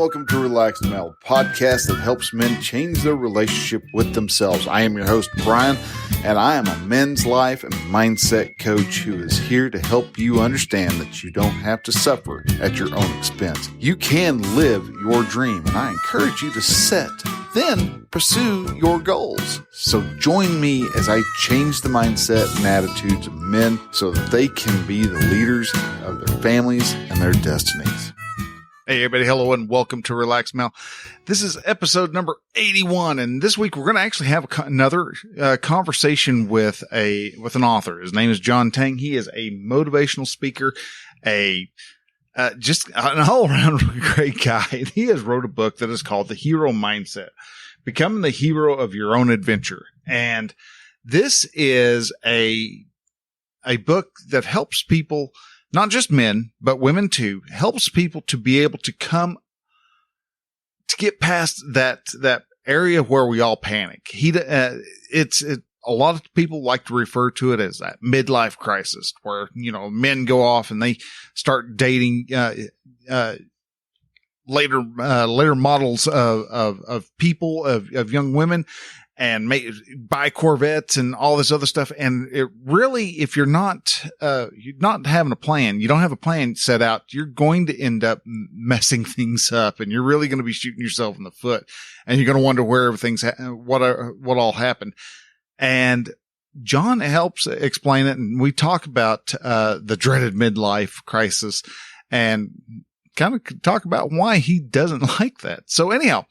welcome to Relax Mel, a podcast that helps men change their relationship with themselves. I am your host, Brian, and I am a men's life and mindset coach who is here to help you understand that you don't have to suffer at your own expense. You can live your dream, and I encourage you to set, then pursue your goals. So join me as I change the mindset and attitudes of men so that they can be the leaders of their families and their destinies. Hey everybody, hello and welcome to Relax Mel. This is episode number 81, and this week we're going to actually have another conversation with an author. His name is John Teng. He is a motivational speaker, just an all-around great guy. He has wrote a book that is called The Hero Mindset, Becoming the Hero of Your Own Adventure. And this is a book that helps people, not just men, but women too, helps people to be able to get past that area where we all panic. A lot of people like to refer to it as that midlife crisis, where, men go off and they start dating, later models of people, of young women, and buy Corvettes and all this other stuff. And it really, if you're not having a plan, you don't have a plan set out, you're going to end up messing things up, and you're really going to be shooting yourself in the foot, and you're going to wonder where everything's, what all happened. And John helps explain it. And we talk about, the dreaded midlife crisis and kind of talk about why he doesn't like that. So anyhow,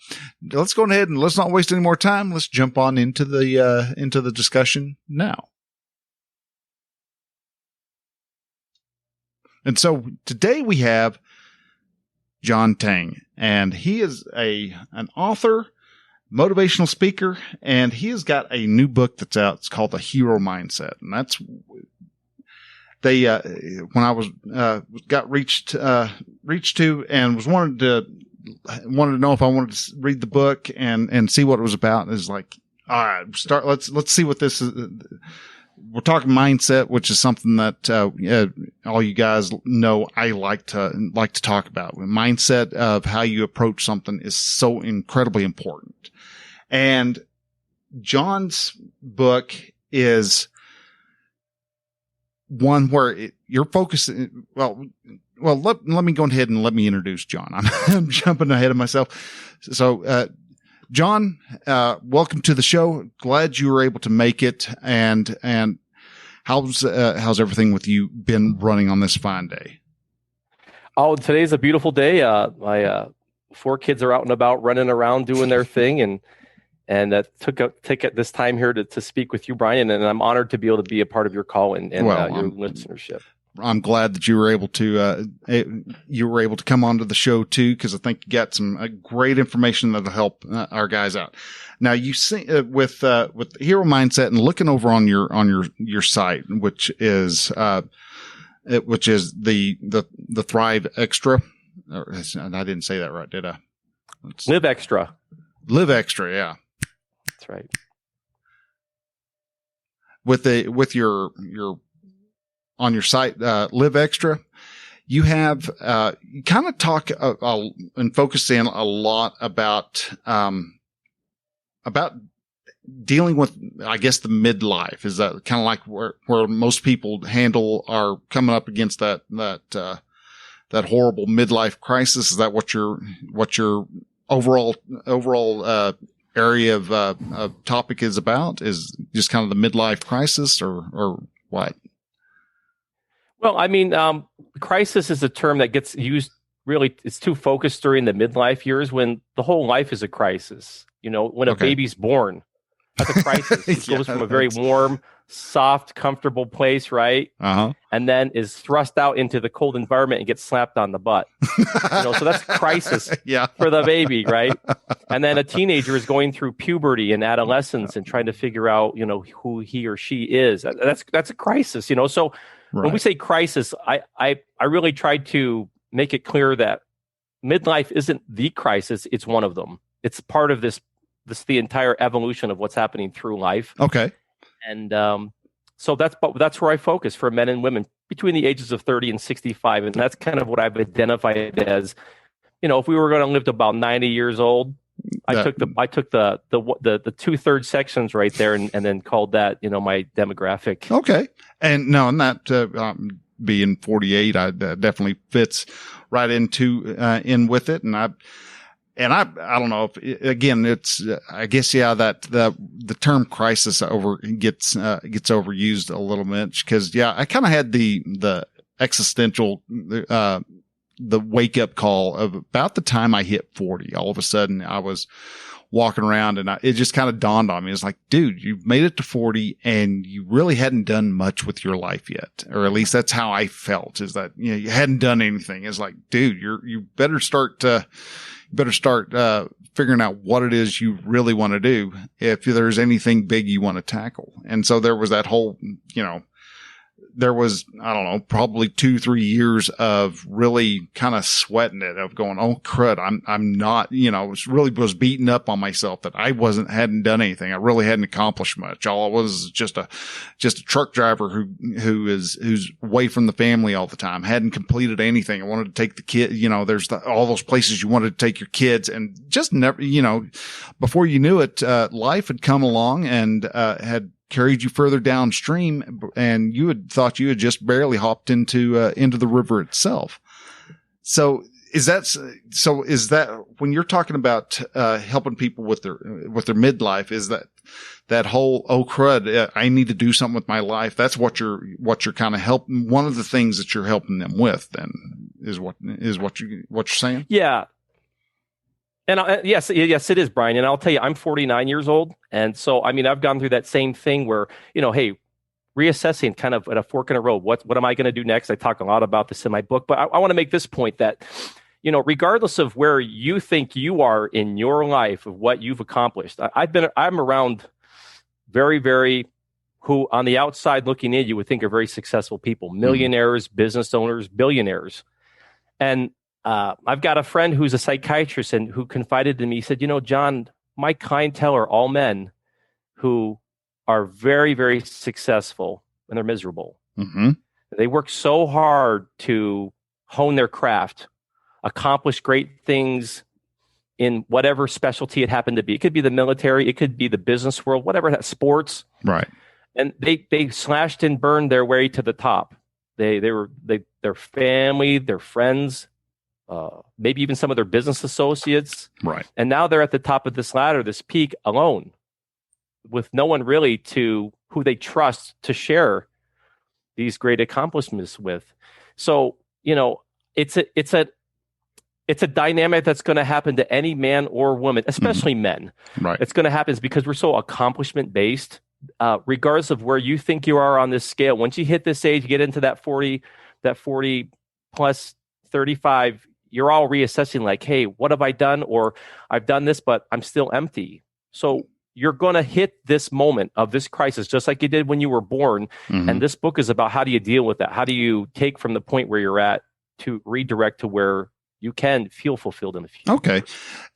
let's go ahead and let's not waste any more time. Let's jump on into the discussion now. And so today we have John Teng, and he is an author, motivational speaker, and he has got a new book that's out. It's called The Hero Mindset. And that's, when I was, got reached to and was wanted to know if I wanted to read the book and see what it was about. It's like, all right, let's see what this is. We're talking mindset, which is something that, all you guys know I like to talk about. Mindset of how you approach something is so incredibly important. And John's book is one where you're focusing. Well, let me go ahead and let me introduce John. I'm jumping ahead of myself. So, John, welcome to the show. Glad you were able to make it. And how's everything with you been running on this fine day? Oh, today's a beautiful day. My 4 kids are out and about running around doing their thing, and took this time here to speak with you, Brian, and I'm honored to be able to be a part of your call and your listenership. I'm glad that you were able to come onto the show too, because I think you got some great information that'll help our guys out. Now, you see with Hero Mindset, and looking over on your site, which is the Thrive Extra. I didn't say that right, did I? Live Extra. Live Extra, yeah. That's right. With your on your site, Live Extra, you have, you kind of talk, and focus in a lot about dealing with, I guess, the midlife. Is that kind of like where most people are coming up against that horrible midlife crisis? Is that what your overall area of topic is about? Is just kind of the midlife crisis, or what? Well, I mean, crisis is a term that gets used, really, it's too focused during the midlife years, when the whole life is a crisis. When a baby's born, that's a crisis. It goes from a very warm, soft, comfortable place, right? Uh-huh. And then is thrust out into the cold environment and gets slapped on the butt. So that's crisis for the baby, right? And then a teenager is going through puberty and adolescence and trying to figure out, who he or she is. That's a crisis, So when we say crisis, I really tried to make it clear that midlife isn't the crisis; it's one of them. It's part of the entire evolution of what's happening through life. Okay. And so that's where I focus for men and women between the ages of 30 and 65. And that's kind of what I've identified as if we were going to live to about 90 years old, I took the 2/3 sections right there and then called that, my demographic. Okay. And no, not being 48, definitely fits right in with it. And I don't know if, again, it's, I guess, that the term crisis gets overused a little bit because, I kind of had the existential, the wake up call of about the time I hit 40. All of a sudden I was walking around and it just kind of dawned on me. It's like, dude, you've made it to 40 and you really hadn't done much with your life yet. Or at least that's how I felt, is that, you hadn't done anything. It's like, dude, you better start figuring out what it is you really want to do if there's anything big you want to tackle. And so there was that whole, there was, I don't know, probably 2-3 years of really kind of sweating it, of going, oh crud, I'm not, was beating up on myself that I hadn't done anything. I really hadn't accomplished much. All I was just a truck driver who's away from the family all the time, hadn't completed anything. I wanted to take the kid, there's all those places you wanted to take your kids, and just never, before you knew it, life had come along and, had carried you further downstream, and you had thought you had just barely hopped into the river itself. So is that when you're talking about helping people with their midlife, is that whole, oh crud, I need to do something with my life? That's what you're kind of helping. One of the things that you're helping them with then is what you're saying? Yeah. And yes, it is, Brian. And I'll tell you, I'm 49 years old. And so, I've gone through that same thing where, hey, reassessing kind of at a fork in the road. What am I going to do next? I talk a lot about this in my book, but I want to make this point that, regardless of where you think you are in your life, of what you've accomplished, I'm around very, very, who on the outside looking in, you would think are very successful people, millionaires, business owners, billionaires. And I've got a friend who's a psychiatrist and who confided to me. He said, John, my clientele are all men who are very, very successful and they're miserable. Mm-hmm. They work so hard to hone their craft, accomplish great things in whatever specialty it happened to be. It could be the military, it could be the business world, whatever, sports. Right. And they slashed and burned their way to the top. Their family, their friends, maybe even some of their business associates. Right. And now they're at the top of this ladder, this peak, alone, with no one really who they trust to share these great accomplishments with. So, it's a dynamic that's going to happen to any man or woman, especially men. Right. It's going to happen because we're so accomplishment based, regardless of where you think you are on this scale. Once you hit this age, you get into that 40 plus 35, you're all reassessing like, hey, what have I done? Or I've done this, but I'm still empty. So you're going to hit this moment of this crisis, just like you did when you were born. Mm-hmm. And this book is about how do you deal with that? How do you take from the point where you're at to redirect to where you can feel fulfilled in the future? Okay.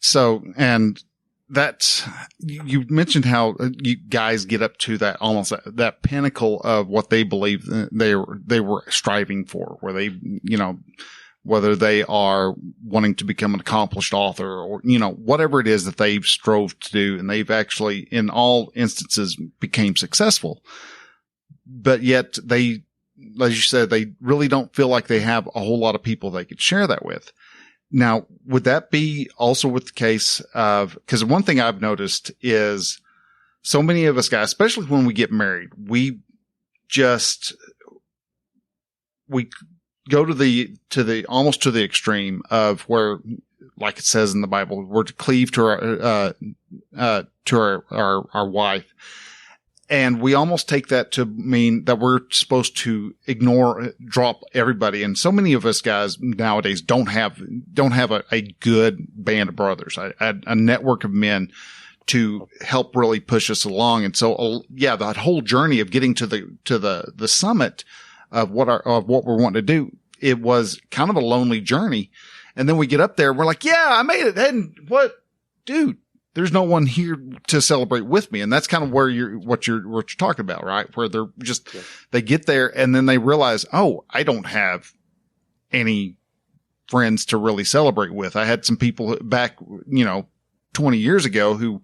So, and that's, you mentioned how you guys get up to that almost that pinnacle of what they believe they were striving for, where they, whether they are wanting to become an accomplished author or, whatever it is that they've strove to do, and they've actually, in all instances, became successful. But yet they, as you said, they really don't feel like they have a whole lot of people they could share that with. Now, would that be also with the case of, because one thing I've noticed is so many of us guys, especially when we get married, we go to the almost to the extreme of where, like it says in the Bible, we're to cleave to our wife. And we almost take that to mean that we're supposed to drop everybody. And so many of us guys nowadays don't have a good band of brothers, a network of men to help really push us along. And so, that whole journey of getting to the summit of what we're wanting to do, it was kind of a lonely journey. And then we get up there and we're like, yeah, I made it. And what, dude? There's no one here to celebrate with me. And that's kind of where what you're talking about, right? Where they're they get there and then they realize, oh, I don't have any friends to really celebrate with. I had some people back, 20 years ago who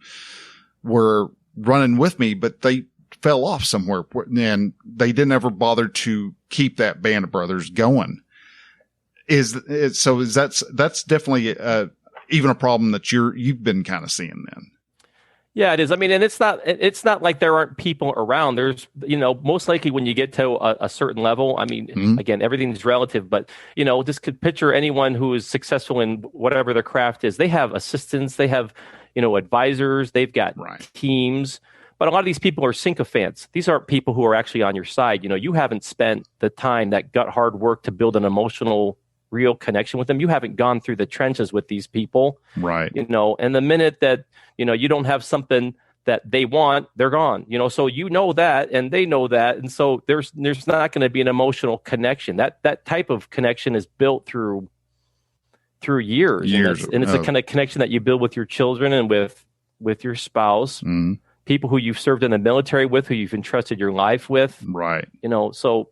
were running with me, but they fell off somewhere and they didn't ever bother to keep that band of brothers going. That's definitely even a problem that you've been kind of seeing then. Yeah, it is. I mean, and it's not like there aren't people around. There's, most likely when you get to a certain level, I mean, again, everything's relative, but, just could picture anyone who is successful in whatever their craft is. They have assistants, they have, advisors, they've got teams, but a lot of these people are sycophants. These aren't people who are actually on your side. You haven't spent the time, that gut hard work to build an emotional, real connection with them. You haven't gone through the trenches with these people. Right. And the minute that, you don't have something that they want, they're gone. So that, and they know that. And so there's not going to be an emotional connection. That type of connection is built through years. And it's the kind of connection that you build with your children and with your spouse, people who you've served in the military with, who you've entrusted your life with. Right. So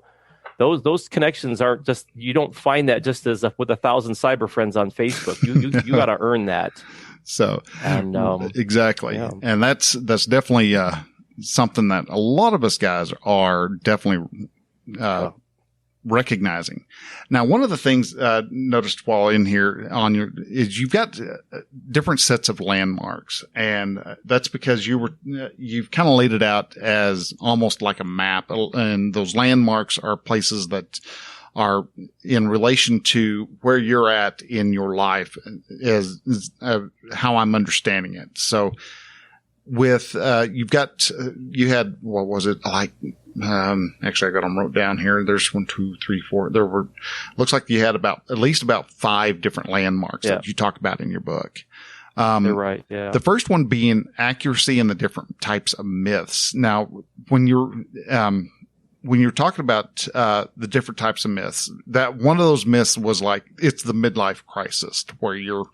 those connections aren't just, you don't find that just as with 1,000 cyber friends on Facebook. You got to earn that. So, exactly. Yeah. And that's definitely, something that a lot of us guys are definitely, recognizing. Now, one of the things, noticed while in here is you've got different sets of landmarks, and that's because you've kind of laid it out as almost like a map, and those landmarks are places that are in relation to where you're at in your life is how I'm understanding it. So with, you had, what was it? Like, actually I got them wrote down here. There's 1, 2, 3, 4. Looks like you had at least about 5 different landmarks that you talk about in your book. You're right. Yeah. The first one being accuracy in the different types of myths. Now, when you're talking about the different types of myths, that one of those myths was like, it's the midlife crisis, where you're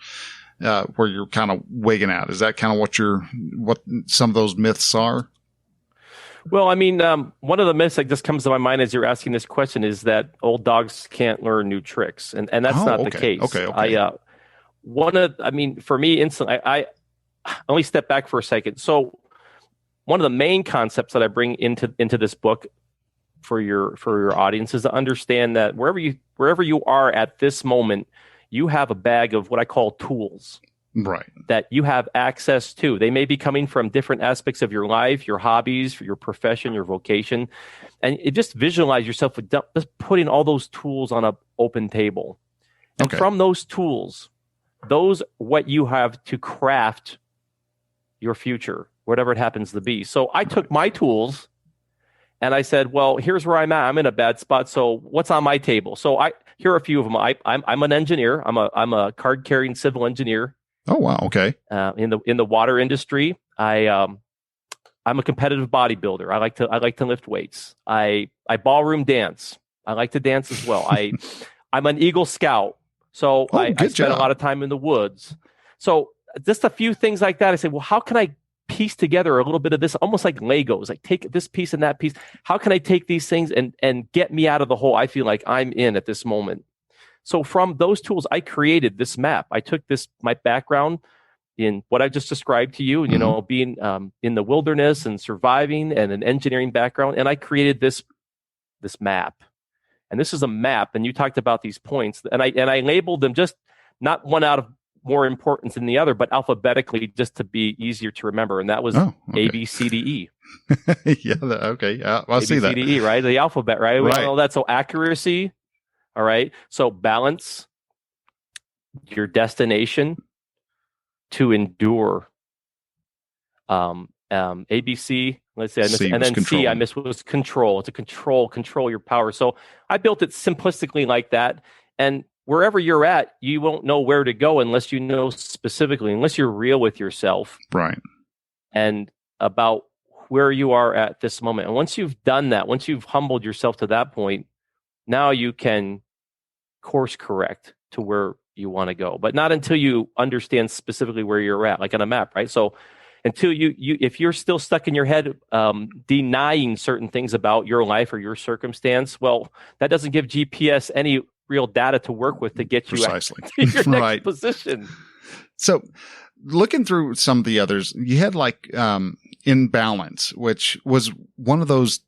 kind of wigging out. Is that kind of what some of those myths are? Well, I mean, one of the myths that just comes to my mind as you're asking this question is that old dogs can't learn new tricks, and that's not the case. Okay. For me, instantly, I let me step back for a second. So, one of the main concepts that I bring into this book for your audience is to understand that wherever you are at this moment, you have a bag of what I call tools. Right. That you have access to. They may be coming from different aspects of your life, your hobbies, your profession, your vocation. And just visualize yourself with just putting all those tools on an open table. And from those tools, what you have to craft your future, whatever it happens to be. So I took my tools and I said, well, here's where I'm at. I'm in a bad spot. So what's on my table? So here are a few of them. I'm an engineer. I'm a card carrying civil engineer. Oh, wow. Okay. In the water industry, I'm a competitive bodybuilder. I like to lift weights. I ballroom dance. I like to dance as well. I'm an Eagle Scout. So I spend a lot of time in the woods. So just a few things like that. I say, well, how can I piece together a little bit of this, almost like Legos, like take this piece and that piece. How can I take these things and get me out of the hole I feel like I'm in at this moment? So from those tools, I created this map. I took my background in what I just described to you, being in the wilderness and surviving, and an engineering background, and I created this map. And this is a map, and you talked about these points, and I labeled them, just not one out of more importance than the other, but alphabetically, just to be easier to remember. And that was A, B, C, D, E. Yeah. Okay. Yeah. I see that. A, B, C, D, E, right? The alphabet, right? We all know that. So accuracy. All right. So balance, your destination, to endure. A, B, C. Let's say I missed, and then control. C I missed was control. To control your power. So I built it simplistically like that. And wherever you're at, you won't know where to go unless you know specifically, unless you're real with yourself. Right. And about where you are at this moment. And once you've done that, once you've humbled yourself to that point, now you can course correct to where you want to go. But not until you understand specifically where you're at, like on a map, right? So until you if you're still stuck in your head denying certain things about your life or your circumstance, well, that doesn't give GPS any real data to work with to get you Precisely. to your next Right. position. So looking through some of the others, you had like In Balance, which was one of those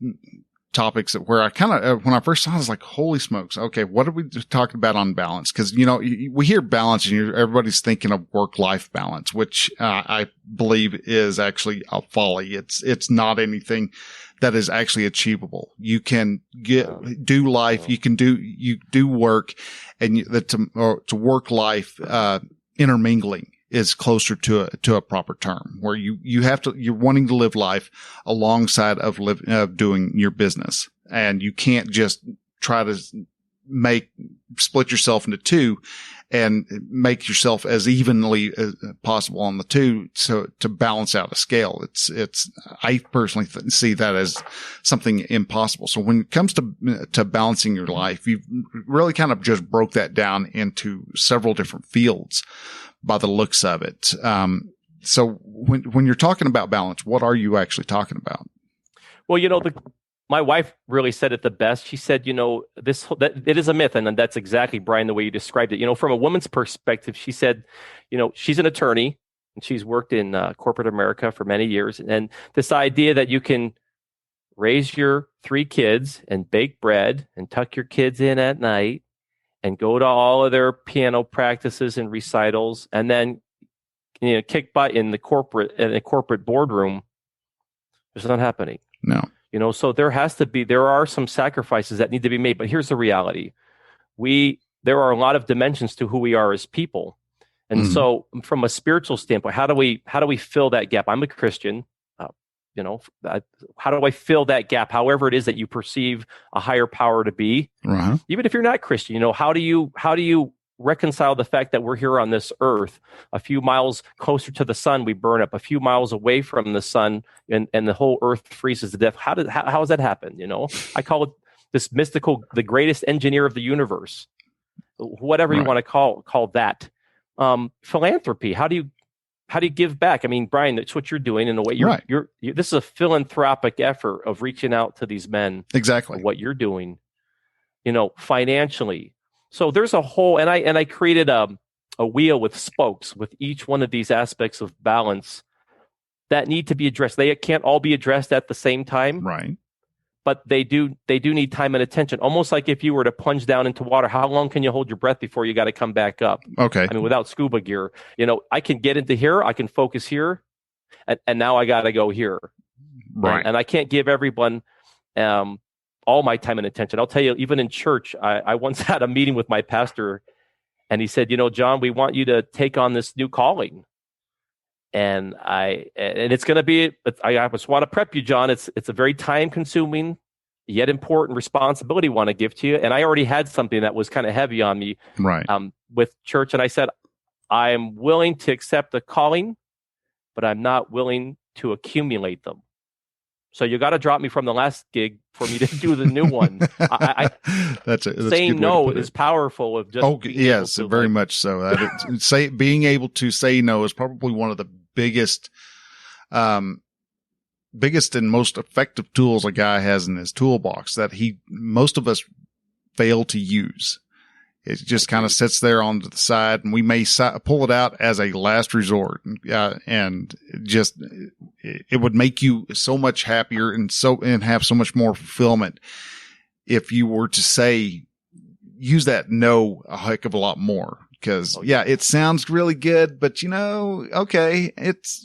topics that where I kind of, when I first saw it, I was like, holy smokes. Okay. What are we talking about on balance? Cause we hear balance and everybody's thinking of work-life balance, which I believe is actually a folly. It's not anything that is actually achievable. You can do life. You do work, and to work life, intermingling is closer to a proper term where you're wanting to live life alongside of doing your business. And you can't just try to split yourself into two and make yourself as evenly as possible on the two. So to balance out a scale, I personally see that as something impossible. So when it comes to balancing your life, you've really kind of just broke that down into several different fields by the looks of it. So when you're talking about balance, what are you actually talking about? Well, my wife really said it the best. She said, that it is a myth. And that's exactly, Brian, the way you described it. From a woman's perspective, she said, she's an attorney and she's worked in corporate America for many years. And this idea that you can raise your 3 kids and bake bread and tuck your kids in at night and go to all of their piano practices and recitals, and then kick butt in the corporate boardroom. It's not happening. No. So there are some sacrifices that need to be made. But here's the reality: there are a lot of dimensions to who we are as people, and so from a spiritual standpoint, how do we fill that gap? I'm a Christian. How do I fill that gap? However it is that you perceive a higher power to be, even if you're not Christian, how do you reconcile the fact that we're here on this earth, a few miles closer to the sun, we burn up, a few miles away from the sun, and the whole earth freezes to death? How does that happen? I call it this mystical, the greatest engineer of the universe, whatever you want to call that. Philanthropy. How do you give back? I mean, Brian, that's what you're doing in a way. This is a philanthropic effort of reaching out to these men. Exactly what you're doing, financially. So there's a whole, and I created a wheel with spokes with each one of these aspects of balance that need to be addressed. They can't all be addressed at the same time, right? But they do need time and attention. Almost like if you were to plunge down into water, how long can you hold your breath before you got to come back up? Okay. I mean, without scuba gear, I can get into here, I can focus here, and now I got to go here. Right. And I can't give everyone all my time and attention. I'll tell you, even in church, I once had a meeting with my pastor, and he said, John, we want you to take on this new calling. And it's going to be, I just want to prep you, John. It's a very time consuming yet important responsibility I want to give to you. And I already had something that was kind of heavy on me, right? With church. And I said, I'm willing to accept the calling, but I'm not willing to accumulate them. So you got to drop me from the last gig for me to do the new one. That's saying no is powerful. Of just yes, very much so. Being able to say no is probably one of the biggest and most effective tools a guy has in his toolbox that most of us fail to use. It just kind of sits there on the side, and we may pull it out as a last resort. And just, it would make you so much happier and have so much more fulfillment if you were to use that no a heck of a lot more. Because it sounds really good, but okay,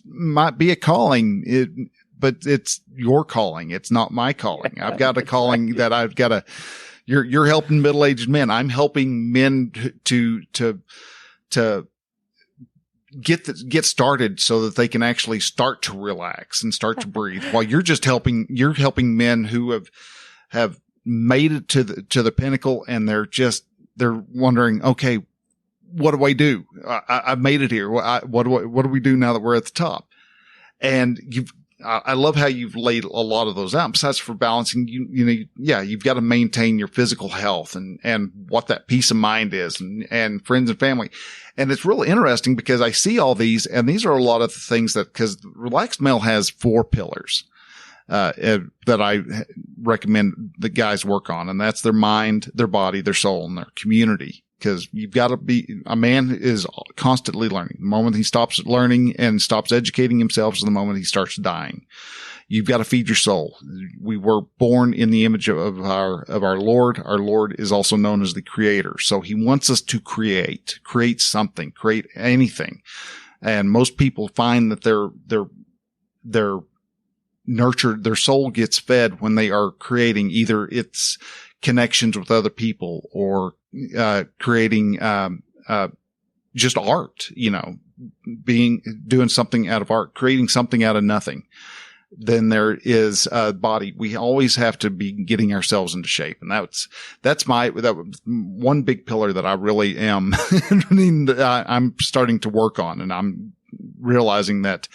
might be a calling, but it's your calling. It's not my calling. I've got a calling that I've got to. You're helping middle-aged men. I'm helping men to get started so that they can actually start to relax and start to breathe. While you're helping men who have made it to the pinnacle, and they're wondering, okay, what do I do? I've made it here. What do we do now that we're at the top? And I love how you've laid a lot of those out. Besides for balancing, you've got to maintain your physical health and what that peace of mind is, and friends and family. And it's really interesting because I see all these, and these are a lot of the things because Relaxed Male has 4 pillars. that I recommend that guys work on. And that's their mind, their body, their soul, and their community. Because you've got to a man is constantly learning. The moment he stops learning and stops educating himself is the moment he starts dying. You've got to feed your soul. We were born in the image of our Lord. Our Lord is also known as the Creator. So he wants us to create something, create anything. And most people find that they're nurtured, their soul gets fed when they are creating, either it's connections with other people or creating just art, doing something out of art, creating something out of nothing. Then there is a body. We always have to be getting ourselves into shape. And that's one big pillar that I really am, I'm starting to work on. And I'm realizing that,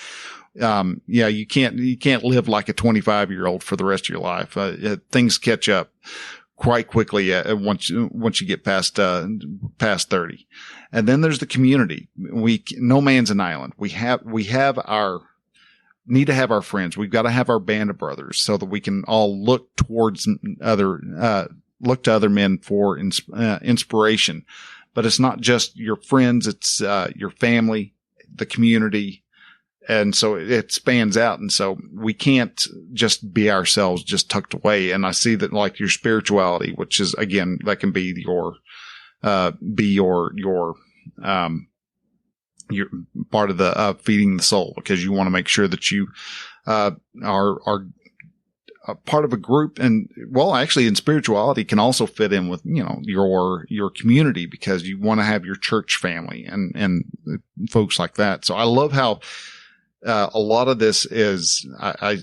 you can't live like a 25-year-old for the rest of your life. Things catch up quite quickly once you get past 30. And then there's the community. No man's an island. We need to have our friends. We've got to have our band of brothers so that we can all look towards look to other men for inspiration. But it's not just your friends. It's your family, the community. And so it spans out. And so we can't just be ourselves, just tucked away. And I see that like your spirituality, which is, again, that can be your you're part of the feeding the soul, because you want to make sure that you are a part of a group. And actually in spirituality can also fit in with your community, because you want to have your church family and folks like that. So I love how a lot of this is I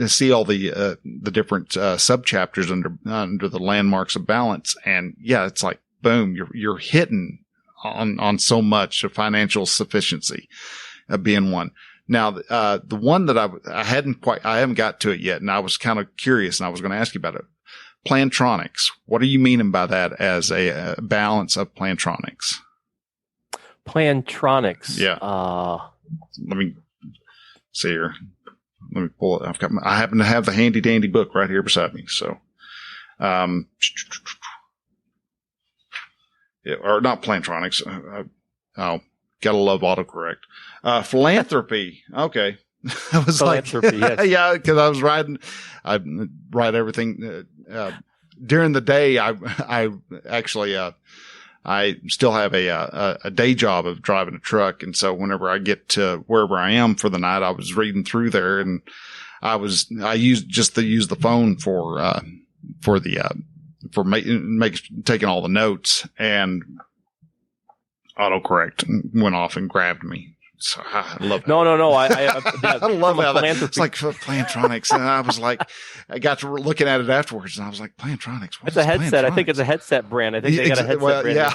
see all the different sub chapters under the landmarks of balance, and it's like boom, you're hitting on so much of financial sufficiency being one. Now, the one that I haven't got to it yet, and I was kind of curious, and I was going to ask you about it. Plantronics. What are you meaning by that as a balance of Plantronics? Plantronics. Yeah. Let me see here. Let me pull it. I happen to have the handy dandy book right here beside me. So, or not Plantronics. Gotta love autocorrect. Philanthropy. Okay. I was philanthropy, like, yes. Yeah, because I write everything, during the day. I actually, I still have a day job of driving a truck. And so whenever I get to wherever I am for the night, I was reading through there, and I used the phone for taking all the notes, and autocorrect went off and grabbed me. So I love it. No. I love how that. It's like Plantronics. And I was like, I got to looking at it afterwards, and I was like, Plantronics. It's a headset. I think it's a headset brand. I think they got a headset brand. Yeah.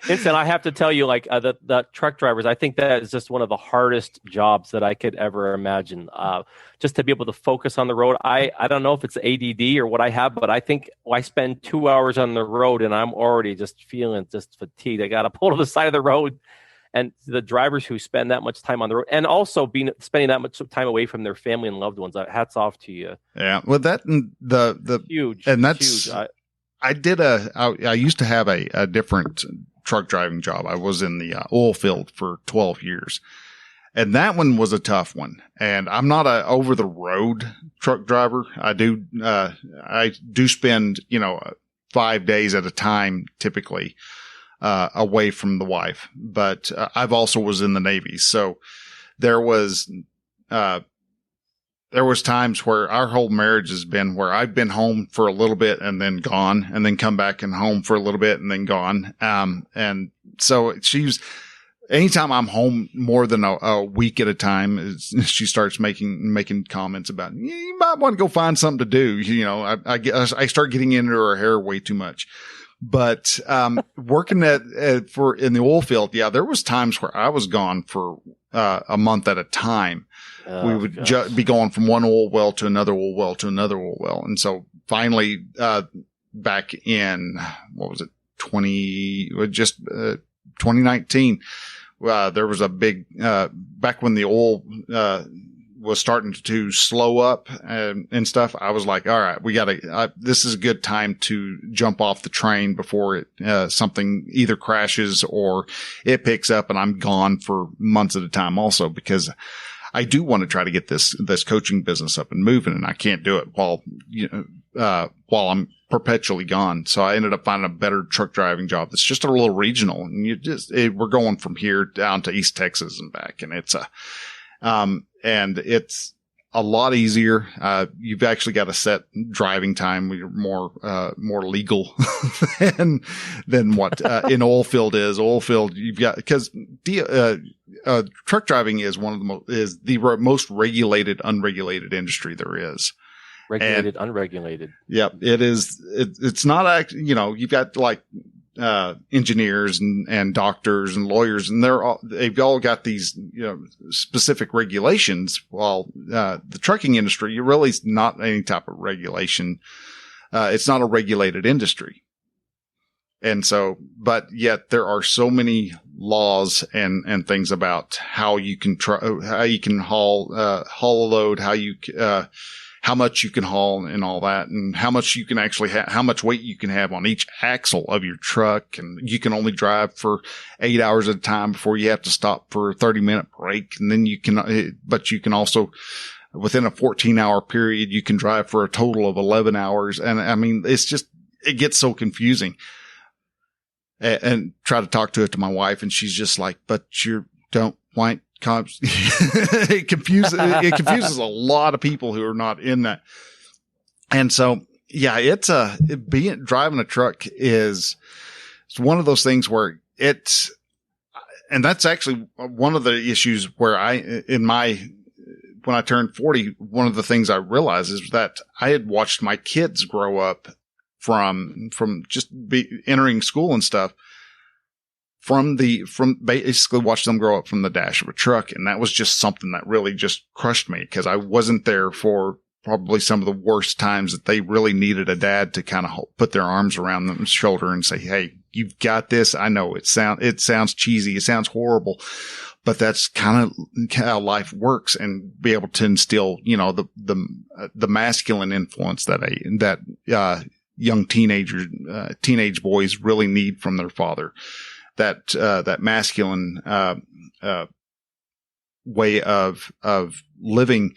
Vincent, I have to tell you, like the truck drivers, I think that is just one of the hardest jobs that I could ever imagine. Just to be able to focus on the road. I don't know if it's ADD or what I have, but I think I spend 2 hours on the road and I'm already just feeling just fatigued. I got to pull to the side of the road. And the drivers who spend that much time on the road, and also spending that much time away from their family and loved ones, hats off to you. Yeah, well, that the huge, and that's huge. I used to have a different truck driving job. I was in the oil field for 12 years, and that one was a tough one. And I'm not a over the road truck driver. I do spend 5 days at a time typically away from the wife, but I've also was in the Navy. So there was times where our whole marriage has been where I've been home for a little bit and then gone, and then come back and home for a little bit and then gone. And so anytime I'm home more than a week at a time, she starts making comments about, you might want to go find something to do. I start getting into her hair way too much. But working in the oil field, there was times where I was gone for a month at a time. Oh, we would be going from one oil well to another oil well to another oil well. And so finally, back in, 2019, there was a big, back when the oil was starting to slow up and stuff, I was like, all right, this is a good time to jump off the train before something either crashes or it picks up and I'm gone for months at a time also, because I do want to try to get this coaching business up and moving, and I can't do it while I'm perpetually gone. So I ended up finding a better truck driving job that's just a little regional, and we're going from here down to East Texas and back, and it's a lot easier. You've actually got a set driving time. You're more legal than what in oil field is. Oil field, you've got, because truck driving is the most regulated, unregulated industry there is. Regulated, unregulated. Yep, it is. It's not you've got like engineers and doctors and lawyers, and they've all got these specific regulations. While the trucking industry, you really is not any type of regulation. It's not a regulated industry, and so, but yet there are so many laws and things about how you can haul a load, how much you can haul and all that, and how much you can actually how much weight you can have on each axle of your truck. And you can only drive for 8 hours at a time before you have to stop for a 30-minute break. And then you can also, within a 14-hour period, you can drive for a total of 11 hours. And I mean, it gets so confusing. And try to talk to my wife, and she's just like, but you don't want cops. It confuses a lot of people who are not in that. And so, yeah, driving a truck it's one of those things where and that's actually one of the issues where when I turned 40, one of the things I realized is that I had watched my kids grow up from just entering school and stuff, from basically watch them grow up from the dash of a truck. And that was just something that really just crushed me, because I wasn't there for probably some of the worst times that they really needed a dad to kind of put their arms around them shoulder and say, hey, you've got this. I know it sounds cheesy. It sounds horrible, but that's kind of how life works, and be able to instill, the masculine influence that young teenage boys really need from their father. That masculine way of living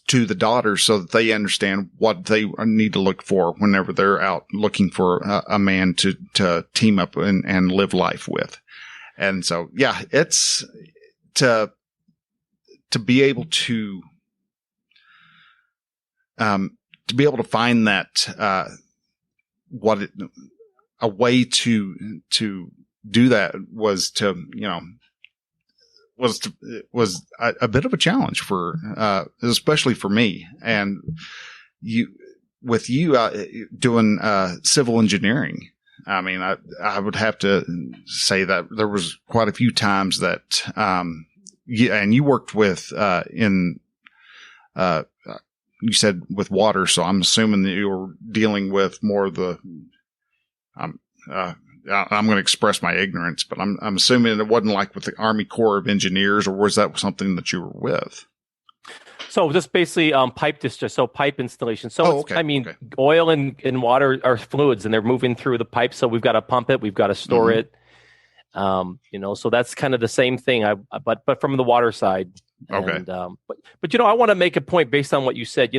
to the daughters, so that they understand what they need to look for whenever they're out looking for a man to team up and live life with. And so, yeah, it's to be able to find that, a way to do that was a bit of a challenge especially for me. And with you doing civil engineering, I mean, I would have to say that there was quite a few times that and you worked with you said with water, so I'm assuming that you were dealing with more of the I'm going to express my ignorance, but I'm assuming it wasn't like with the Army Corps of Engineers, or was that something that you were with? So just basically pipe discharge, so pipe installation. So oil and water are fluids, and they're moving through the pipe. So we've got to pump it, we've got to store it. So that's kind of the same thing. But from the water side. Okay. And, but I want to make a point based on what you said.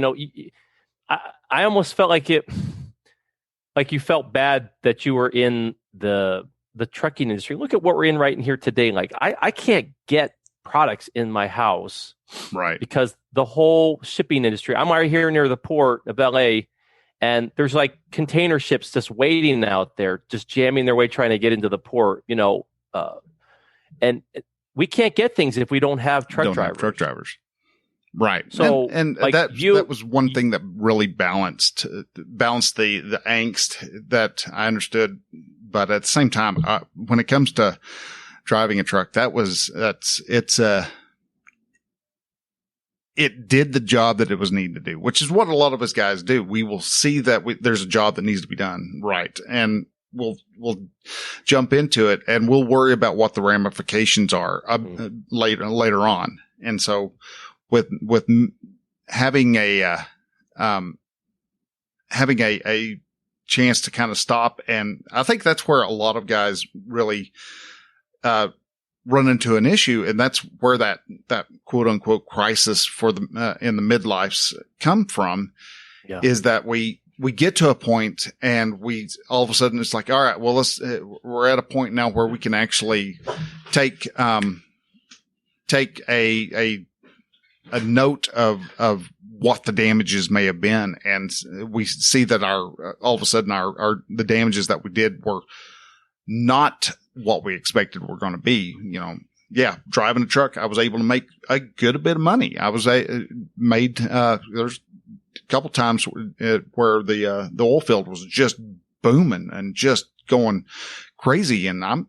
I almost felt like you felt bad that you were in the trucking industry. Look at what we're in right in here today. Like I can't get products in my house, right? Because the whole shipping industry. I'm right here near the port of LA, and there's like container ships just waiting out there, just jamming their way trying to get into the port. And we can't get things if we don't have truck drivers. Right. So, and like that was one thing that really balanced the angst that I understood. But at the same time, when it comes to driving a truck, it did the job that it was needed to do, which is what a lot of us guys do. We will see that there's a job that needs to be done right, and we'll jump into it, and we'll worry about what the ramifications are later on. And so having a chance to kind of stop. And I think that's where a lot of guys really, run into an issue. And that's where that quote unquote crisis for the, in the midlifes come from, is that we get to a point and we all of a sudden it's like, all right, well, we're at a point now where we can actually take a note of what the damages may have been. And we see that all of a sudden the damages that we did were not what we expected were going to be. Driving a truck, I was able to make a good bit of money. I was made, there's a couple times where the oil field was just booming and just going crazy. And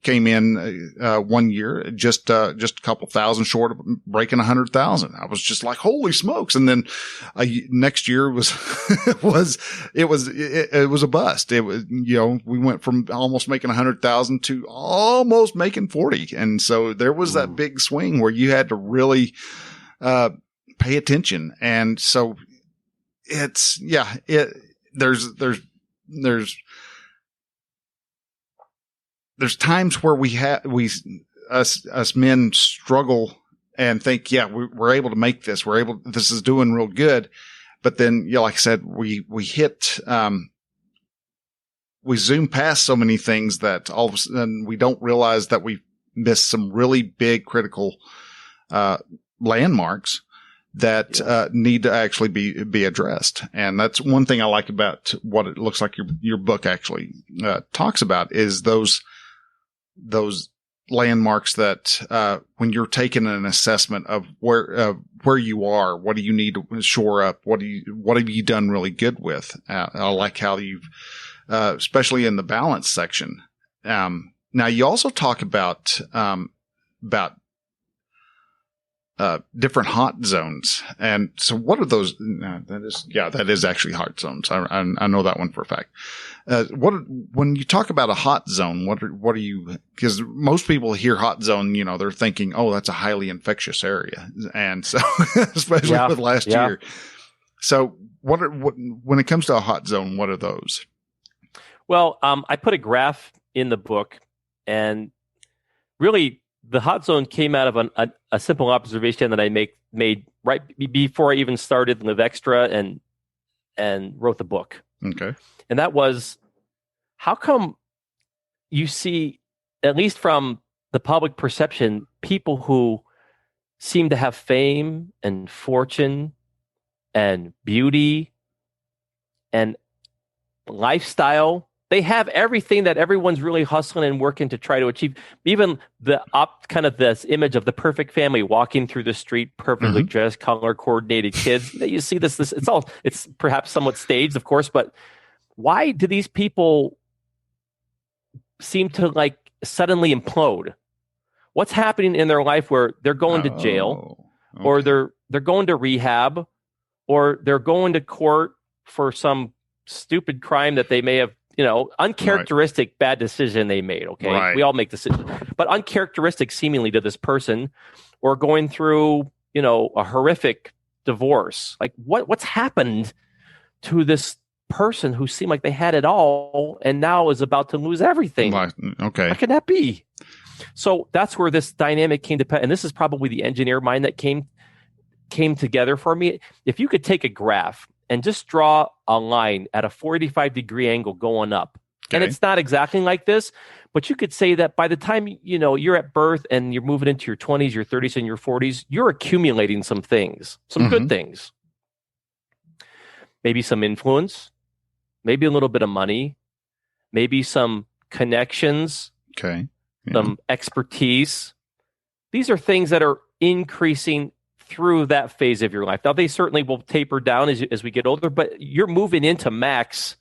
came in, 1 year, just a couple thousand short of breaking 100,000. I was just like, holy smokes. And then, next year was a bust. It was, we went from almost making 100,000 to almost making 40. And so there was that big swing where you had to really, pay attention. And so there's times where us men struggle and think, we're able to make this. This is doing real good. But then, like I said, we hit, we zoom past so many things that all of a sudden we don't realize that we missed some really big critical, landmarks that, need to actually be addressed. And that's one thing I like about what it looks like your book actually, talks about, is those landmarks that, when you're taking an assessment of where you are, what do you need to shore up? What have you done really good with? I like how you've, especially in the balance section. Now you also talk about different hot zones. And so what are those? That is actually hot zones. I know that one for a fact. When you talk about a hot zone, what are you, because most people hear hot zone, they're thinking, oh, that's a highly infectious area. And so, especially with last year. So when it comes to a hot zone, what are those? Well, I put a graph in the book, and really the hot zone came out of a simple observation that I made right before I even started Live Extra and wrote the book. Okay. And that was, how come you see, at least from the public perception, people who seem to have fame and fortune and beauty and lifestyle, they have everything that everyone's really hustling and working to try to achieve. Even kind of this image of the perfect family walking through the street, perfectly dressed, color coordinated kids. You see this, it's perhaps somewhat staged, of course, but why do these people seem to suddenly implode? What's happening in their life where they're going to jail, or they're going to rehab, or they're going to court for some stupid crime that they may have, uncharacteristic bad decision they made. Okay. Right. We all make decisions, but uncharacteristic seemingly to this person, or going through, a horrific divorce. What's happened to this person who seemed like they had it all and now is about to lose everything? Okay. How can that be? So that's where this dynamic came to, and this is probably the engineer mind that came together for me. If you could take a graph and just draw a line at a 45-degree angle going up. Okay. And it's not exactly like this, but you could say that by the time, you're at birth and you're moving into your 20s, your 30s, and your 40s, you're accumulating some things, some good things. Maybe some influence, maybe a little bit of money, maybe some connections, some expertise. These are things that are increasing through that phase of your life. Now, they certainly will taper down as we get older, but you're moving into max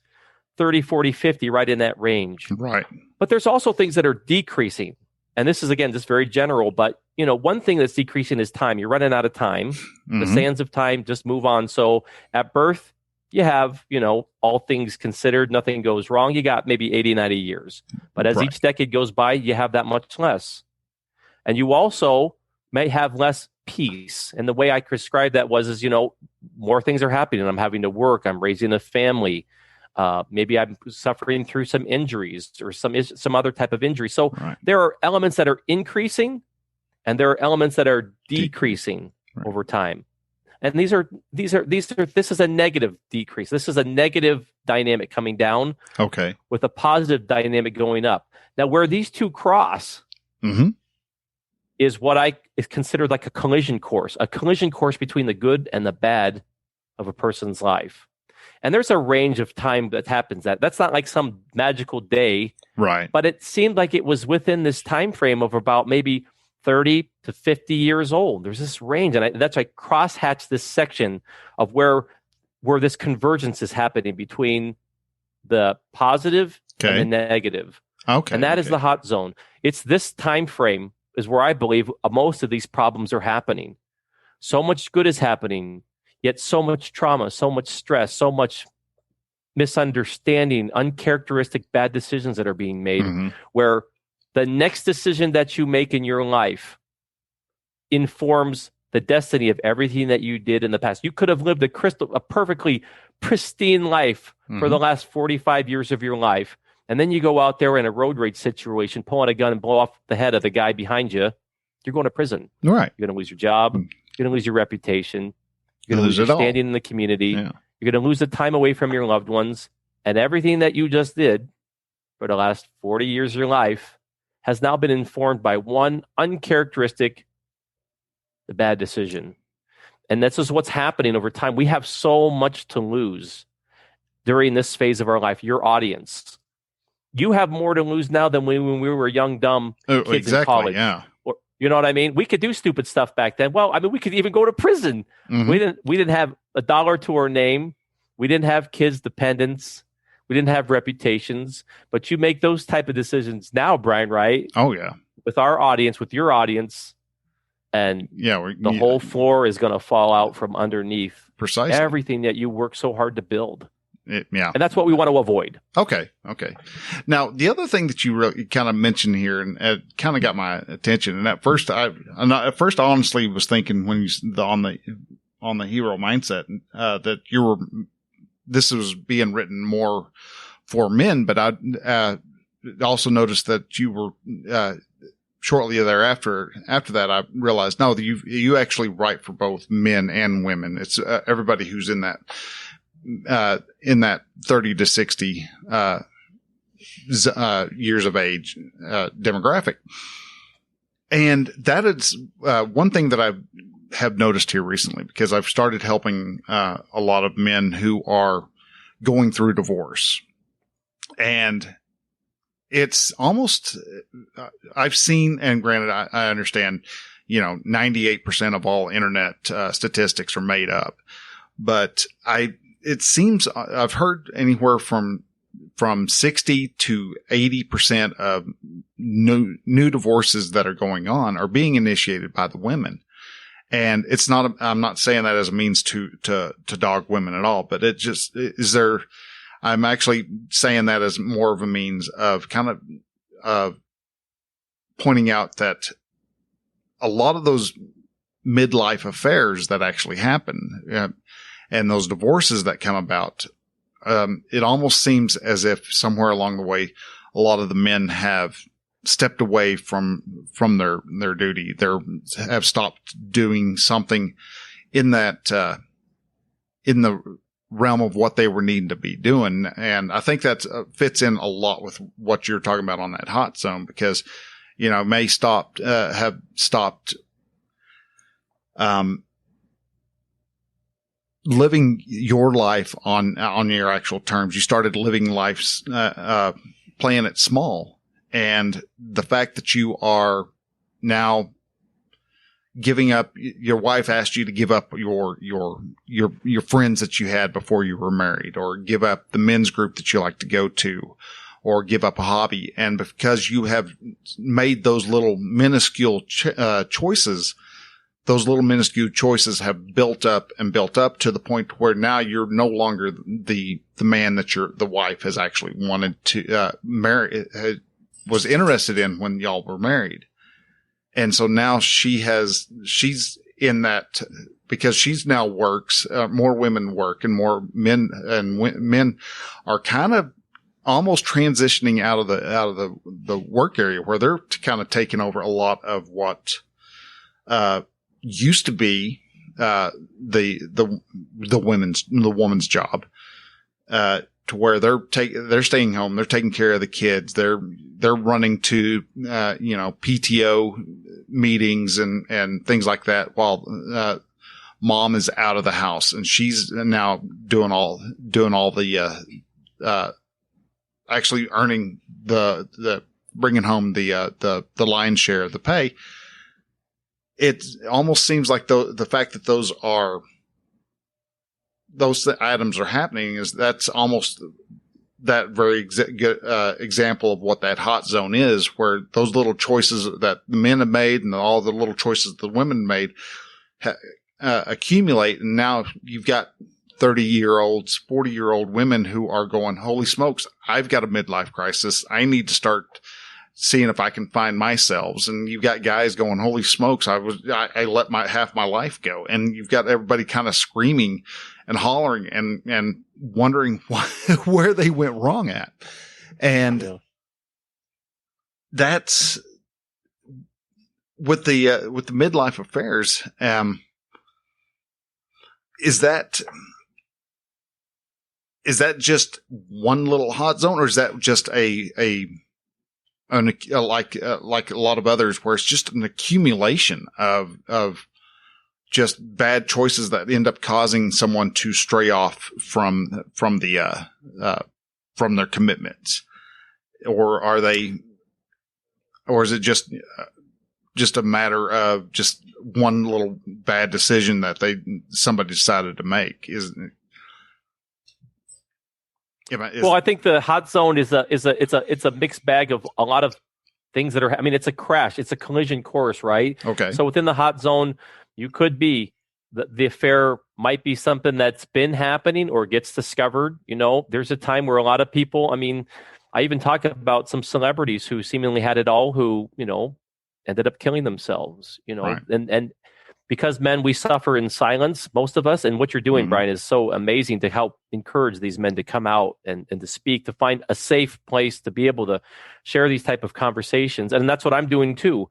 30, 40, 50, right in that range. Right. But there's also things that are decreasing. And this is, again, just very general, but, one thing that's decreasing is time. You're running out of time. The sands of time just move on. So at birth, you have, all things considered, nothing goes wrong. You got maybe 80, 90 years. But as each decade goes by, you have that much less. And you also may have less peace. And the way I described that is, more things are happening. I'm having to work. I'm raising a family. Maybe I'm suffering through some injuries or some other type of injury. So there are elements that are increasing and there are elements that are decreasing over time. And this is a negative decrease. This is a negative dynamic coming down. Okay. With a positive dynamic going up. Now, where these two cross is what is considered like a collision course between the good and the bad of a person's life. And there's a range of time that happens. That's not like some magical day. Right. But it seemed like it was within this time frame of about maybe 30 to 50 years old. There's this range. And that's why I crosshatched this section of where this convergence is happening between the positive and the negative. Okay. And that is the hot zone. It's this time frame is where I believe most of these problems are happening. So much good is happening, yet so much trauma, so much stress, so much misunderstanding, uncharacteristic bad decisions that are being made, where the next decision that you make in your life informs the destiny of everything that you did in the past. You could have lived a perfectly pristine life for the last 45 years of your life. And then you go out there in a road rage situation, pull out a gun and blow off the head of the guy behind you. You're going to prison. Right. You're going to lose your job. You're going to lose your reputation. You're going to lose your standing in the community. Yeah. You're going to lose the time away from your loved ones. And everything that you just did for the last 40 years of your life has now been informed by one uncharacteristic, the bad decision. And this is what's happening over time. We have so much to lose during this phase of our life. Your audience. You have more to lose now than when we were young, dumb kids in college. Yeah. Or, you know what I mean? We could do stupid stuff back then. Well, I mean, we could even go to prison. We didn't have $1 to our name. We didn't have kids' dependents. We didn't have reputations. But you make those type of decisions now, Brian, right? Oh, yeah. With our audience, with your audience, and the whole floor is going to fall out from underneath. Precisely. Everything that you work so hard to build. And that's what we want to avoid. Okay. Now, the other thing that you really kind of mentioned here, and it kind of got my attention. And at first, I honestly was thinking when on the hero mindset that this was being written more for men. But I also noticed that you were shortly thereafter. After that, I realized no, you actually write for both men and women. It's everybody who's in that 30 to 60 years of age demographic. And that is one thing that I have noticed here recently, because I've started helping a lot of men who are going through divorce. And it's almost, I've seen, and granted, I understand, 98% of all internet statistics are made up, but it seems I've heard anywhere from 60 to 80% of new divorces that are going on are being initiated by the women. And it's not, I'm not saying that as a means to dog women at all, but it just, I'm actually saying that as more of a means of kind of pointing out that a lot of those midlife affairs that actually happen, and those divorces that come about, it almost seems as if somewhere along the way, a lot of the men have stepped away from their duty. Have stopped doing something in that, in the realm of what they were needing to be doing. And I think that fits in a lot with what you're talking about on that hot zone, because, may have stopped, living your life on your actual terms. You started living life, playing it small. And the fact that you are now giving up, your wife asked you to give up your friends that you had before you were married, or give up the men's group that you like to go to, or give up a hobby. And because you have made those little minuscule choices, those little minuscule choices have built up to the point where now you're no longer the man that the wife has actually wanted to marry, was interested in when y'all were married. And so now she's in that, because she's now works, more women work and more men, and men are kind of almost transitioning out of the work area, where they're kind of taking over a lot of what, used to be, the woman's job, to where they're staying home, they're taking care of the kids, they're running to, PTO meetings and things like that, while, mom is out of the house, and she's now doing all the, actually earning the bringing home the lion's share of the pay. It almost seems like the fact that those items are happening that's almost that very example of what that hot zone is, where those little choices that the men have made and all the little choices the women made accumulate. And now you've got 30-year-olds, 40-year-old women who are going, holy smokes, I've got a midlife crisis. I need to start seeing if I can find myself. And you've got guys going, holy smokes, I let half my life go. And you've got everybody kind of screaming and hollering and wondering where they went wrong at. And that's with the midlife affairs. Is that just one little hot zone, or is that just like a lot of others, where it's just an accumulation of just bad choices that end up causing someone to stray off from their commitments? Or is it just a matter of just one little bad decision that somebody decided to make? Well, I think the hot zone is a mixed bag of a lot of things that are. I mean, it's a crash, it's a collision course, right? Okay. So within the hot zone, you could be the affair might be something that's been happening or gets discovered. There's a time where a lot of people. I mean, I even talk about some celebrities who seemingly had it all, who ended up killing themselves. Right. And because men, we suffer in silence, most of us. And what you're doing, Brian, is so amazing to help encourage these men to come out and to speak, to find a safe place to be able to share these type of conversations. And that's what I'm doing too,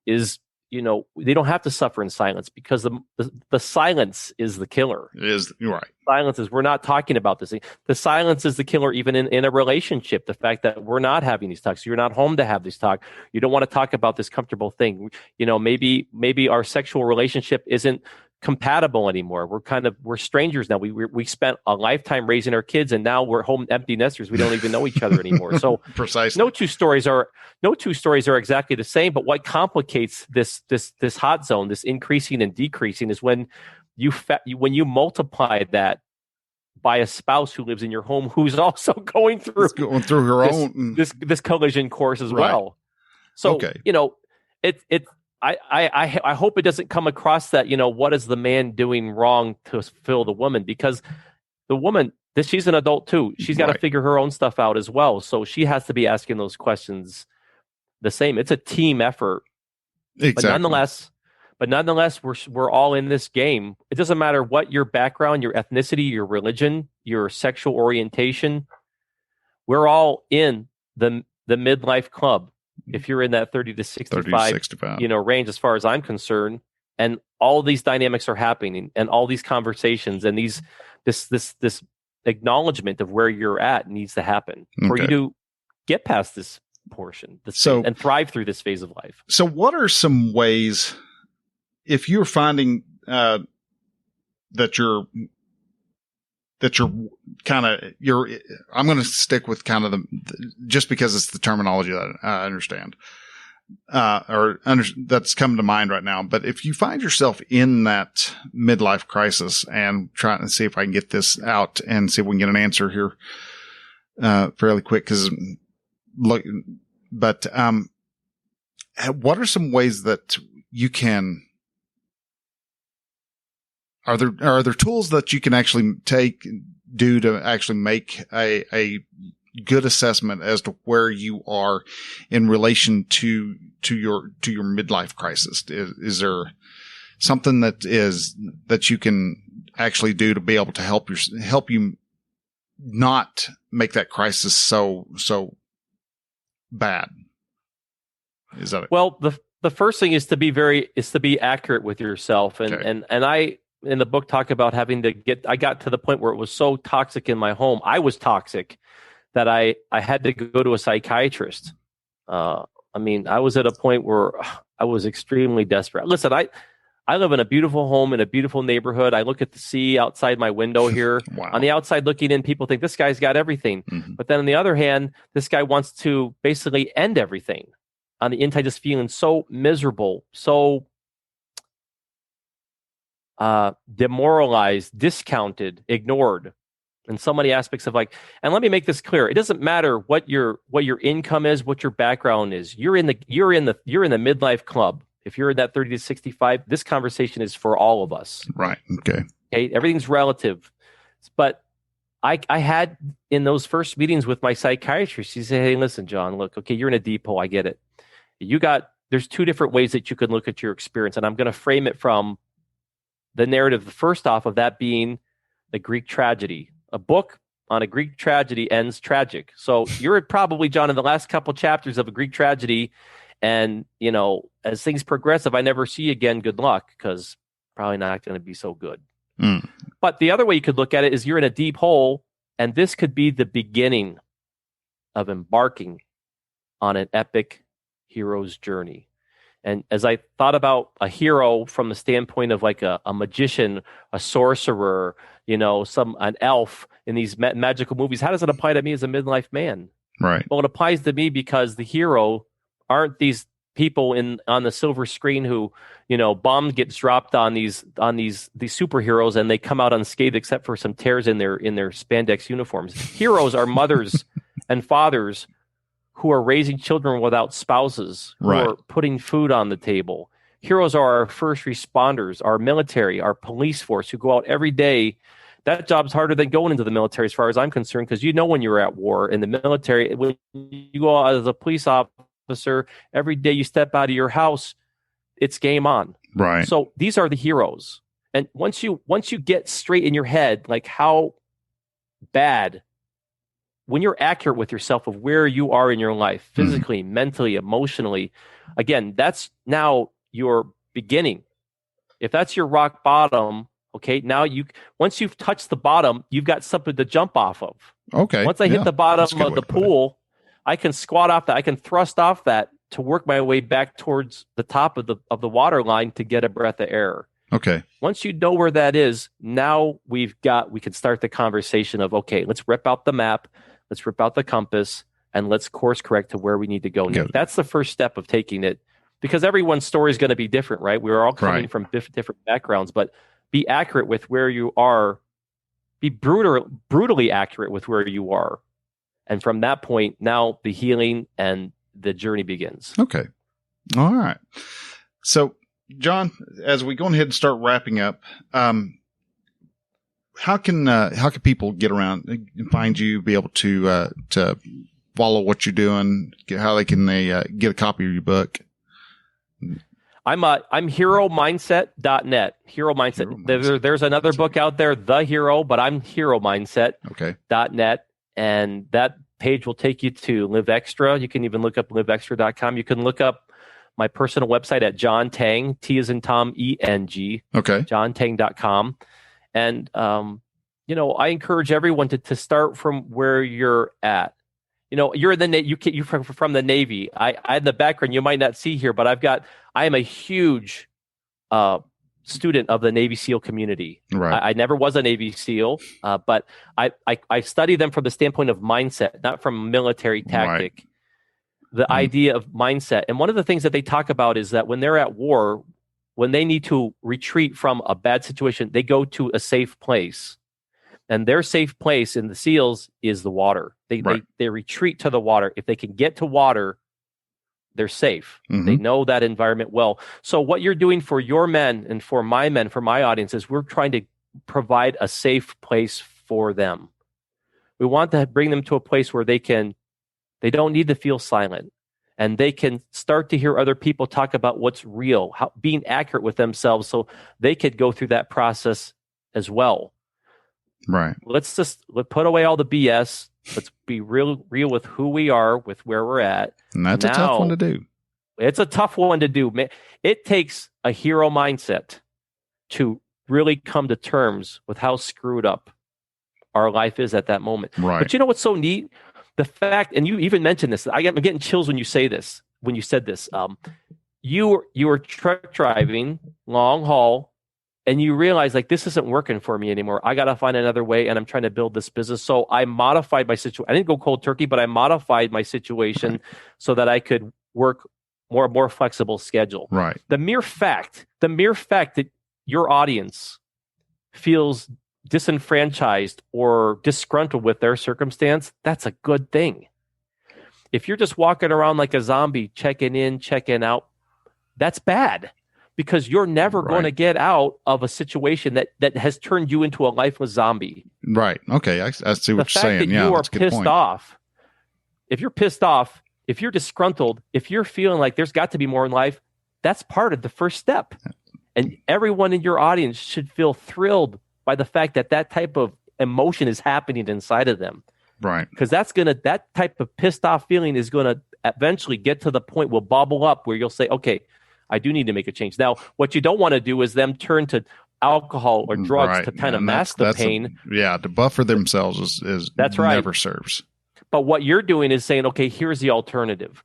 is, they don't have to suffer in silence, because the silence is the killer. It is, right. Silence is, we're not talking about this. The silence is the killer, even in a relationship. The fact that we're not having these talks, you're not home to have this talk. You don't want to talk about this comfortable thing. Maybe our sexual relationship isn't compatible anymore. We're strangers now. We spent a lifetime raising our kids, and now we're home empty nesters. We don't even know each other anymore. So precisely, no two stories are exactly the same. But what complicates this hot zone, this increasing and decreasing, is when you multiply that by a spouse who lives in your home, who's also going through her own this collision course as well. So okay. I hope it doesn't come across that, what is the man doing wrong to fulfill the woman? Because the woman, she's an adult too. She's got to figure her own stuff out as well. So she has to be asking those questions the same. It's a team effort. Exactly. But nonetheless, we're all in this game. It doesn't matter what your background, your ethnicity, your religion, your sexual orientation. We're all in the midlife club. If you're in that 30 to 65, range, as far as I'm concerned, and all these dynamics are happening, and all these conversations, and this acknowledgement of where you're at needs to happen for you to get past this portion, and thrive through this phase of life. So, what are some ways, if you're finding that you're kind of I'm going to stick with kind of just because it's the terminology that I understand, that's come to mind right now. But if you find yourself in that midlife crisis, and trying to see if I can get this out and see if we can get an answer here, fairly quick, what are some ways that you can, Are there tools that you can actually do to actually make a good assessment as to where you are in relation to your midlife crisis? Is there something that you can actually do to be able to help you not make that crisis so bad? Is that it? Well, the first thing is to be accurate with yourself, and Okay. and I in the book talk about I got to the point where it was so toxic in my home. I was toxic that I had to go to a psychiatrist. I was at a point where I was extremely desperate. Listen, I live in a beautiful home in a beautiful neighborhood. I look at the sea outside my window here. Wow. On the outside looking in, people think this guy's got everything. Mm-hmm. But then on the other hand, this guy wants to basically end everything. On the inside, just feeling so miserable, so demoralized, discounted, ignored, in so many aspects of like. And let me make this clear: it doesn't matter what your income is, what your background is. You're in the midlife club. If you're in that 30 to 65, this conversation is for all of us. Right. Okay. Everything's relative. But I had in those first meetings with my psychiatrist, he said, "Hey, listen, John, look, okay, you're in a deep hole. I get it. There's two different ways that you can look at your experience. And I'm going to frame it from the narrative, the first off of that being the Greek tragedy. A book on a Greek tragedy ends tragic. So you're probably, John, in the last couple chapters of a Greek tragedy. And, as things progress, if I never see you again, good luck, because probably not going to be so good." Mm. But the other way you could look at it is you're in a deep hole, and this could be the beginning of embarking on an epic hero's journey. And as I thought about a hero from the standpoint of like a magician, a sorcerer, an elf in these magical movies, how does it apply to me as a midlife man? Right. Well, it applies to me because the hero aren't these people on the silver screen who, bomb gets dropped on these superheroes and they come out unscathed except for some tears in their spandex uniforms. Heroes are mothers and fathers who are raising children without spouses, who Right. are putting food on the table. Heroes are our first responders, our military, our police force who go out every day. That job's harder than going into the military as far as I'm concerned, because when you're at war in the military, when you go out as a police officer, every day you step out of your house, it's game on. Right. So these are the heroes. And once you get straight in your head, like how bad, when you're accurate with yourself of where you are in your life, physically, mentally, emotionally, again, that's now your beginning. If that's your rock bottom, okay, now once you've touched the bottom, you've got something to jump off of. Okay. Once I hit the bottom of the pool, I can squat off that. I can thrust off that to work my way back towards the top of the water line to get a breath of air. Okay. Once you know where that is, now we can start the conversation of, okay, let's rip out the map, let's rip out the compass, and let's course correct to where we need to go next. That's the first step of taking it, because everyone's story is going to be different, right? We're all coming from different backgrounds, but be accurate with where you are. Be brutally accurate with where you are. And from that point, now the healing and the journey begins. Okay. All right. So, John, as we go ahead and start wrapping up, how can people get around and find you, be able to follow what you're doing, how they can get a copy of your book? I'm heromindset.net. Hero Mindset. There's another book out there, The Hero, but I'm heromindset.net. And that page will take you to Live Extra. You can even look up liveextra.com. You can look up my personal website at John Teng, T as in Tom, E-N-G, johnteng.com. And, I encourage everyone to start from where you're at. You're in you're from the Navy. I in the background, you might not see here, but I am a huge student of the Navy SEAL community. Right. I never was a Navy SEAL, but I study them from the standpoint of mindset, not from military tactic. Right. The idea of mindset. And one of the things that they talk about is that when they're at war, when they need to retreat from a bad situation, they go to a safe place. And their safe place in the SEALs is the water. They retreat to the water. If they can get to water, they're safe. Mm-hmm. They know that environment well. So what you're doing for your men and for my men, for my audience, is we're trying to provide a safe place for them. We want to bring them to a place where they don't need to feel silent. and they can start to hear other people talk about what's real, being accurate with themselves, so they could go through that process as well. Right. Let's put away all the BS. Let's be real with who we are, with where we're at. And that's a tough one to do. It's a tough one to do. It takes a hero mindset to really come to terms with how screwed up our life is at that moment. Right. But you know what's so neat? The fact, and you even mentioned this, I'm getting chills when you say this, when you said this. You were truck driving, long haul, and you realize, like, this isn't working for me anymore. I got to find another way, and I'm trying to build this business. So I modified my situation. I didn't go cold turkey, but I modified my situation so that I could work more flexible schedule. Right. The mere fact that your audience feels disenfranchised or disgruntled with their circumstance, that's a good thing. If you're just walking around like a zombie, checking in, checking out, that's bad, because you're never going to get out of a situation that has turned you into a lifeless zombie. Right. Okay. I see what you're saying. The fact that you are pissed off, if you're pissed off, if you're disgruntled, if you're feeling like there's got to be more in life, that's part of the first step. And everyone in your audience should feel thrilled by the fact that type of emotion is happening inside of them. Right. Because that type of pissed off feeling is going to eventually get to the point, will bubble up where you'll say, okay, I do need to make a change. Now, what you don't want to do is them turn to alcohol or drugs to kind of mask the pain. To buffer themselves is that's right. Never serves. But what you're doing is saying, okay, here's the alternative.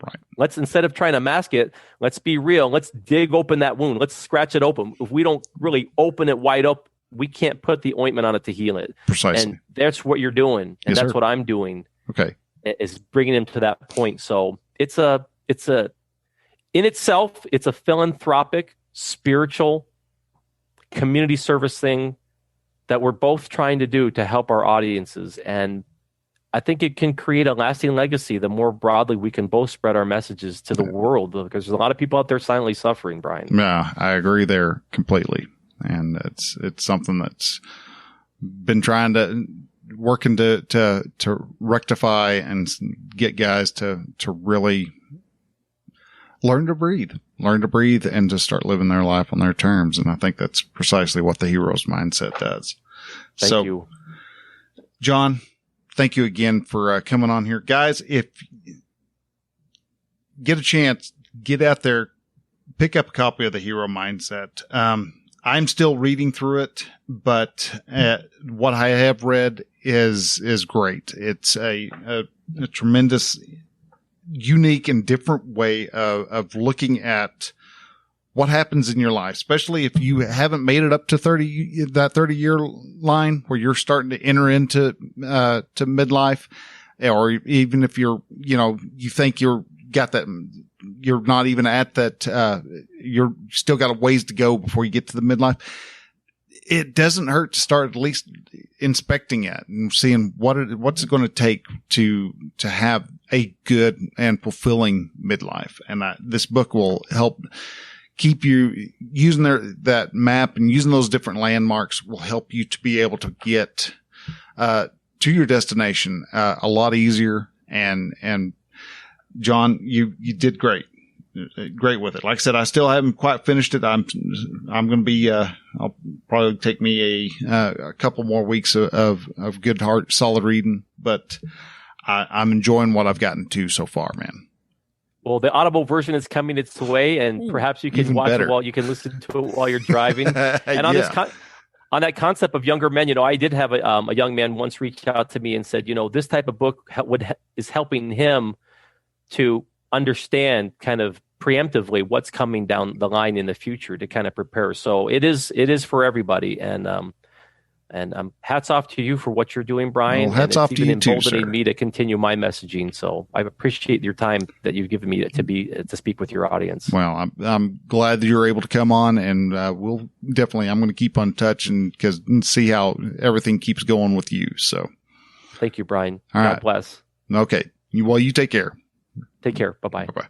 Right. Let's, instead of trying to mask it, let's be real. Let's dig open that wound. Let's scratch it open. If we don't really open it wide up, we can't put the ointment on it to heal it. Precisely. And that's what you're doing. And that's what I'm doing. Okay. Is bringing him to that point. So it's a in itself, it's a philanthropic, spiritual, community service thing that we're both trying to do to help our audiences. And I think it can create a lasting legacy the more broadly we can both spread our messages to the world, because there's a lot of people out there silently suffering, Brian. Yeah, I agree there completely. And it's something that's been working to rectify and get guys to really learn to breathe and to start living their life on their terms. And I think that's precisely what the hero's mindset does. Thank you. John, thank you again for coming on here. Guys, if you get a chance, get out there, pick up a copy of the Hero Mindset. I'm still reading through it, but what I have read is great. It's a tremendous, unique and different way of looking at what happens in your life, especially if you haven't made it up to 30-year line where you're starting to enter into to midlife, or even if you're, you think you're not even at that, you're still got a ways to go before you get to the midlife. It doesn't hurt to start at least inspecting it and seeing what's it going to take to have a good and fulfilling midlife. And this book will help keep you using that map, and using those different landmarks will help you to be able to get to your destination a lot easier. And John, you did great with it. Like I said, I still haven't quite finished it. I'm going to be, I'll probably take me a couple more weeks of good heart, solid reading, but I'm enjoying what I've gotten to so far, man. Well, the Audible version is coming its way, and perhaps you can watch it while you can listen to it while you're driving. And on on that concept of younger men, I did have a young man once reach out to me and said, this type of book is helping him to understand kind of preemptively what's coming down the line in the future to kind of prepare. So it is for everybody. And hats off to you for what you're doing, Brian. Well, hats off to you too, sir. It's emboldening me to continue my messaging. So I appreciate your time that you've given me to speak with your audience. Well, I'm glad that you're able to come on, and I'm going to keep on touch and see how everything keeps going with you. So thank you, Brian. All right. God bless. Okay. Well, you take care. Take care. Bye-bye. Bye-bye.